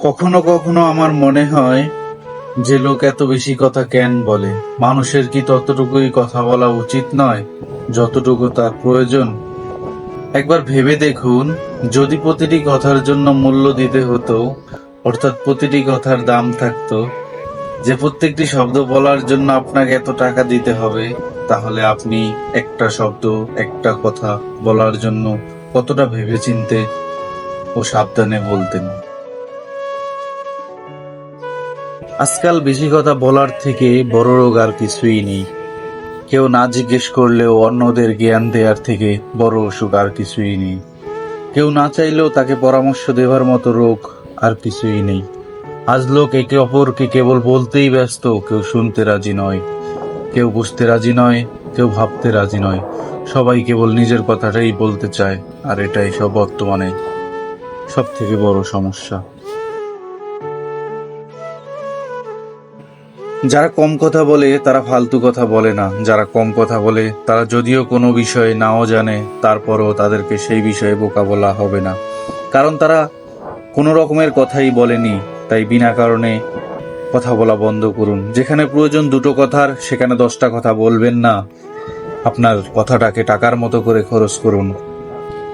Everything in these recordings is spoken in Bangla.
কখনো কখনো আমার মনে হয় যে লোক এত বেশি কথা কেন বলে। মানুষের কি ততটুকুই কথা বলা উচিত নয় যতটুকু তার প্রয়োজন? একবার ভেবে দেখুন, যদি প্রতিটি কথার জন্য মূল্য দিতে হতো, অর্থাৎ প্রতিটি কথার দাম থাকতো, যে প্রত্যেকটি শব্দ বলার জন্য আপনাকে এত টাকা দিতে হবে, তাহলে আপনি একটা শব্দ, একটা কথা বলার জন্য কতটা ভেবেচিন্তে ও সাবধানে বলতেন। আজকাল বেশি কথা বলার থেকে বড় রোগ আর কিছুই নেই। কেউ না জিজ্ঞেস করলেও অন্যদের জ্ঞান দেওয়ার থেকে বড় অসুখ আর কিছুই নেই। কেউ না চাইলেও তাকে পরামর্শ দেবার মতো রোগ আর কিছুই নেই। আজ লোক একে অপরকে কেবল বলতেই ব্যস্ত, কেউ শুনতে রাজি নয়, কেউ বুঝতে রাজি নয়, কেউ ভাবতে রাজি নয়। সবাই কেবল নিজের কথাটাই বলতে চায়, আর এটাই সব বর্তমানে সব থেকে বড় সমস্যা। যারা কম কথা বলে তারা ফালতু কথা বলে না। যারা কম কথা বলে তারা যদিও কোনো বিষয়ে নাও জানে, তারপরও তাদেরকে সেই বিষয়ে বোকা বলা হবে না, কারণ তারা কোনো রকমের কথাই বলেনি। তাই বিনা কারণে কথা বলা বন্ধ করুন। যেখানে প্রয়োজন দুটো কথার, সেখানে 10টা কথা বলবেন না। আপনার কথাটাকে টাকার মতো করে খরচ করুন।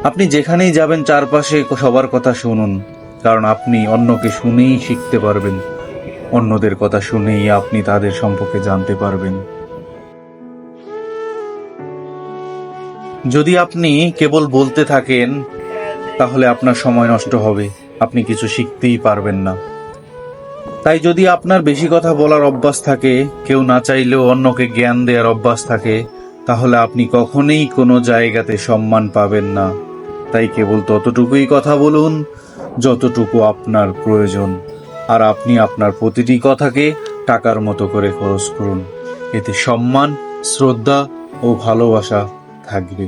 আপনি যেখানেই যাবেন চারপাশে সবার কথা শুনুন, কারণ আপনি অন্যকে শুনেই শিখতে পারবেন। অন্যদের কথা শুনেই আপনি তাদের সম্পর্কে জানতে পারবেন। যদি আপনি কেবল বলতে থাকেন, তাহলে আপনার সময় নষ্ট হবে, আপনি কিছু শিখতেই পারবেন না। তাই যদি আপনার বেশি কথা বলার অভ্যাস থাকে, কেউ না চাইলেও অন্যকে জ্ঞান দেওয়ার অভ্যাস থাকে, তাহলে আপনি কখনোই কোনো জায়গাতে সম্মান পাবেন না। তাই কেবল ততটুকুই কথা বলুন যতটুকু আপনার প্রয়োজন, আর আপনি আপনার প্রতিটি কথাকে টাকার মতো করে খরচ করুন। এতে সম্মান, শ্রদ্ধা ও ভালোবাসা থাকবে।